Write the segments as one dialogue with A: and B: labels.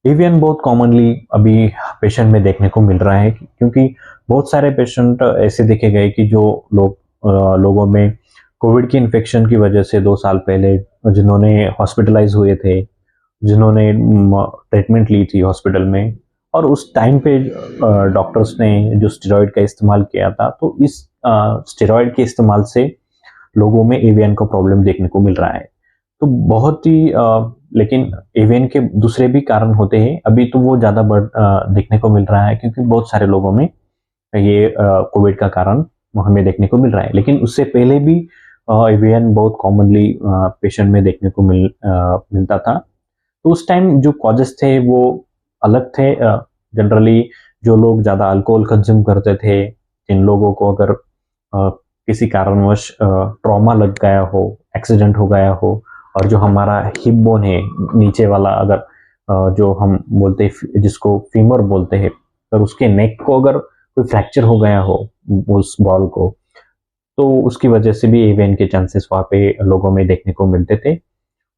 A: AVN बहुत commonly अभी patient में देखने को मिल रहा है क्योंकि बहुत सारे पेशेंट ऐसे देखे गए कि जो लोगों में कोविड की इन्फेक्शन की वजह से 2 साल पहले जिन्होंने हॉस्पिटलाइज हुए थे, जिन्होंने ट्रीटमेंट ली थी हॉस्पिटल में, और उस टाइम पे डॉक्टर्स ने जो स्टेरॉइड का इस्तेमाल किया था, तो इस स्टेरॉइड के इस्तेमाल से लोगों में एवीएन का प्रॉब्लम देखने को मिल रहा है। तो बहुत ही लेकिन एवीएन के दूसरे भी कारण होते हैं। अभी तो वो ज़्यादा देखने को मिल रहा है क्योंकि बहुत सारे लोगों में ये कोविड का कारण हमें देखने को मिल रहा है। लेकिन उससे पहले भी एवीएन बहुत कॉमनली पेशेंट में देखने को मिलता था। तो उस टाइम जो कॉजेस थे वो अलग थे। जनरली जो लोग ज़्यादा अल्कोहल कंज्यूम करते थे, जिन लोगों को अगर किसी कारणवश ट्रॉमा लग गया हो, एक्सीडेंट हो गया हो, और जो हमारा हिप बोन है नीचे वाला, अगर जो हम बोलते हैं जिसको फीमर बोलते हैं, अगर उसके नेक को अगर कोई फ्रैक्चर हो गया हो उस बॉल को, तो उसकी वजह से भी एवीएन के चांसेस वहाँ पे लोगों में देखने को मिलते थे।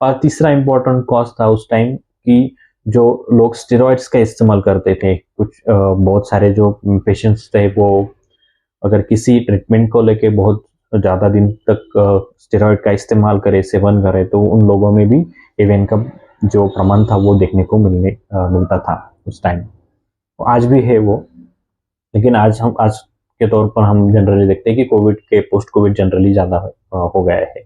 A: और तीसरा इम्पोर्टेंट कॉज था उस टाइम कि जो लोग स्टेरॉइड्स का इस्तेमाल करते थे, कुछ बहुत सारे जो पेशेंट्स थे वो अगर किसी ट्रीटमेंट को लेके बहुत ज़्यादा दिन तक स्टेरॉइड का इस्तेमाल करे, सेवन करे, तो उन लोगों में भी एवीएन का जो प्रमाण था वो देखने को मिलता था उस टाइम। आज भी है वो, लेकिन आज के तौर पर हम जनरली देखते हैं कि कोविड के पोस्ट कोविड जनरली ज़्यादा हो गया है।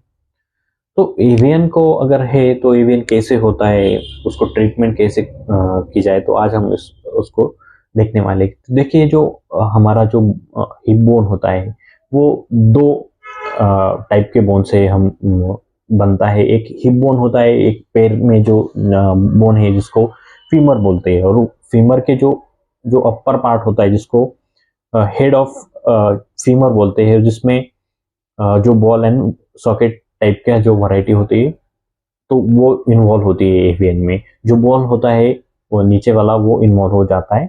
A: तो एवीएन को अगर है तो एवीएन कैसे होता है, उसको ट्रीटमेंट कैसे की जाए, तो आज हम उसको देखने वाले। तो देखिए, जो हमारा जो हिप बोन होता है वो दो टाइप के बोन से हम बनता है। एक हिप बोन होता है, एक पैर में जो बोन है जिसको फीमर बोलते हैं, और फीमर के जो जो अपर पार्ट होता है जिसको हेड ऑफ फीमर बोलते हैं, जिसमें जो बॉल एंड सॉकेट टाइप का जो वैरायटी होती है, तो वो इन्वॉल्व होती है एवीएन में। जो बॉल होता है वो नीचे वाला वो इन्वॉल्व हो जाता है।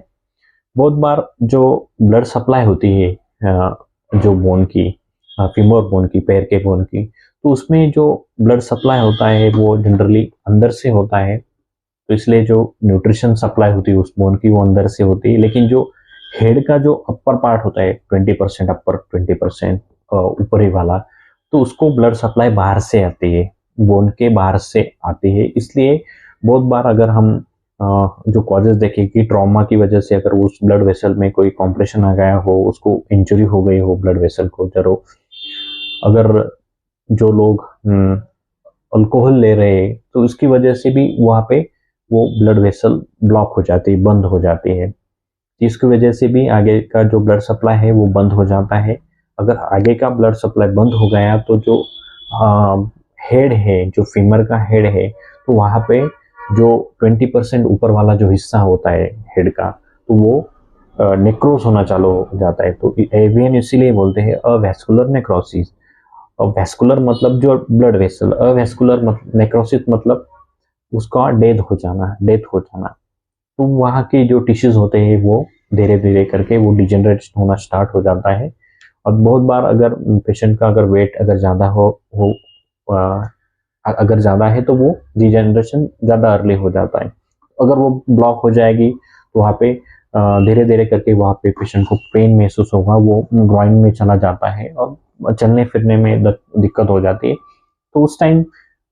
A: बहुत बार जो ब्लड सप्लाई होती है जो बोन की, फीमर बोन की, पैर के बोन की, तो उसमें जो ब्लड सप्लाई होता है वो जनरली अंदर से होता है। तो इसलिए जो न्यूट्रिशन सप्लाई होती है उस बोन की वो अंदर से होती है। लेकिन जो हेड का जो अपर पार्ट होता है, 20% अपर, 20% ऊपरी वाला, तो उसको ब्लड सप्लाई बाहर से आती है, बोन के बाहर से आती है। इसलिए बहुत बार अगर हम जो कॉजेज देखें कि ट्रॉमा की वजह से अगर उस ब्लड वेसल में कोई कॉम्प्रेशन आ गया हो, उसको इंजरी हो गई हो ब्लड वेसल को, जरो अगर जो लोग अल्कोहल ले रहे हैं, तो उसकी वजह से भी वहाँ पे वो ब्लड वेसल ब्लॉक हो जाती है, बंद हो जाती है, जिसकी वजह से भी आगे का जो ब्लड सप्लाई है वो बंद हो जाता है। अगर आगे का ब्लड सप्लाई बंद हो गया तो जो हेड है, जो फीमर का हेड है, तो वहाँ पे जो 20% ऊपर वाला जो हिस्सा होता है हेड का, तो वो नेक्रोस होना चालू हो जाता है। तो एवीएन इसीलिए बोलते हैं अवैस्कुलर नेक्रोसिस। और वैस्कुलर मतलब जो ब्लड वेसल, अवैस्कुलर नेक्रोसिस मतलब उसका डेथ हो जाना। तो वहाँ के जो टिश्यूज होते हैं वो धीरे धीरे करके वो डिजेनरेट होना स्टार्ट हो जाता है। और बहुत बार अगर पेशेंट का अगर वेट अगर ज़्यादा हो अगर ज़्यादा है तो वो डिजेनरेशन ज़्यादा अर्ली हो जाता है। अगर वो ब्लॉक हो जाएगी तो वहाँ पे धीरे धीरे करके वहाँ पे पेशेंट को पेन महसूस होगा, वो ग्रॉइन में चला जाता है और चलने फिरने में दिक्कत हो जाती है। तो उस टाइम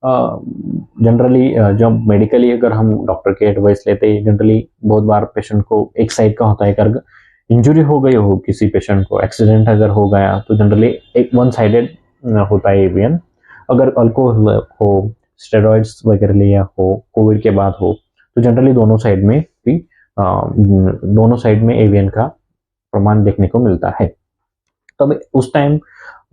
A: जनरली जब मेडिकली अगर हम डॉक्टर की एडवाइस लेते हैं, जनरली बहुत बार पेशेंट को एक साइड का होता है, अगर इंजरी हो गई हो, किसी पेशेंट को एक्सीडेंट अगर हो गया, तो जनरली एक वन साइडेड होता है एवीएन। अगर अल्कोहल हो, स्टेरॉइड्स वगैरह लिया हो, कोविड के बाद हो, तो जनरली दोनों साइड में भी दोनों साइड में एवीएन का प्रमाण देखने को मिलता है। तब उस टाइम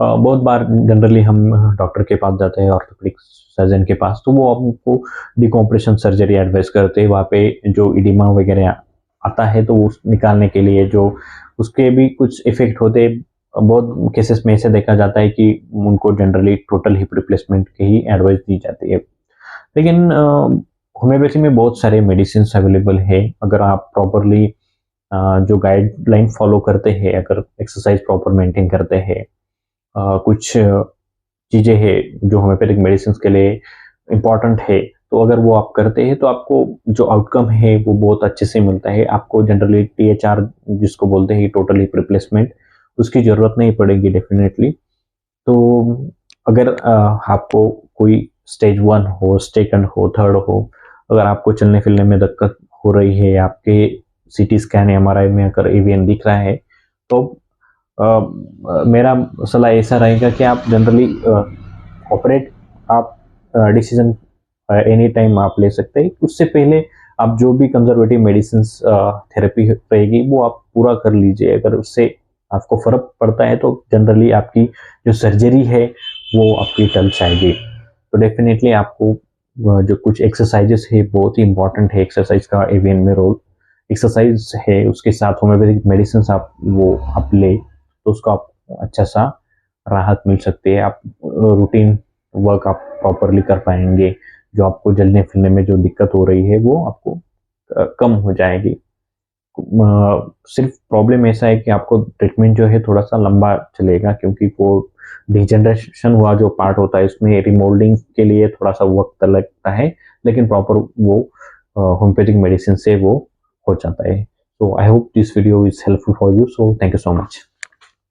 A: बहुत बार जनरली हम डॉक्टर के पास जाते हैं, ऑर्थोपेडिक सर्जन के पास, तो वो हमको डिकम्प्रेशन सर्जरी एडवाइस करते हैं। वहाँ पे जो इडिमा वगैरह आता है तो उस निकालने के लिए जो उसके भी कुछ इफेक्ट होते हैं। बहुत केसेस में ऐसे देखा जाता है कि उनको जनरली टोटल हिप रिप्लेसमेंट की ही एडवाइस दी जाती है। लेकिन होम्योपैथी में बहुत सारे मेडिसिन अवेलेबल है। अगर आप प्रॉपरली जो गाइडलाइन फॉलो करते हैं, अगर एक्सरसाइज प्रॉपर मेंटेन करते हैं, कुछ चीज़ें हैं जो होम्योपैथिक मेडिसिन के लिए इम्पॉर्टेंट है, तो अगर वो आप करते हैं तो आपको जो आउटकम है वो बहुत अच्छे से मिलता है। आपको जनरली THR जिसको बोलते हैं टोटल हिप रिप्लेसमेंट, उसकी ज़रूरत नहीं पड़ेगी डेफ़िनेटली। तो अगर आपको कोई स्टेज 1 हो, सेकंड हो, थर्ड हो, अगर आपको चलने-फिरने में दिक्कत हो रही है, आपके सीटी स्कैन, एमआरआई में अगर एवीएन दिख रहा है, तो मेरा सलाह ऐसा रहेगा कि आप जनरली ऑपरेट आप डिसीजन एनी टाइम आप ले सकते हैं। उससे पहले आप जो भी कंजर्वेटिव मेडिसिन्स थेरेपी रहेगी वो आप पूरा कर लीजिए। अगर उससे आपको फ़र्क पड़ता है तो जनरली आपकी जो सर्जरी है वो आपकी टल जाएगी। तो डेफ़िनेटली आपको जो कुछ एक्सरसाइज़ेस है बहुत ही इम्पोर्टेंट है एक्सरसाइज़ का एवीएन में रोल। एक्सरसाइज़ है उसके साथ होम्योपैथिक मेडिसिन्स आप लें तो उसको आप अच्छा-सा राहत मिल सकती है। आप रूटीन वर्क आप प्रॉपरली कर पाएँगे। जो आपको चलने-फिरने में जो दिक्कत हो रही है वो आपको कम हो जाएगी। सिर्फ़ प्रॉब्लम ऐसा है कि आपको ट्रीटमेंट जो है थोड़ा-सा लंबा चलेगा क्योंकि वो डिजनरेशन हुआ जो पार्ट होता है उसमें रिमोल्डिंग के लिए थोड़ा-सा वक़्त लगता है, लेकिन प्रॉपर वो होम्योपैथिक मेडिसिन से वो हो जाता है। So I hope this video is helpful for you. So thank you so much.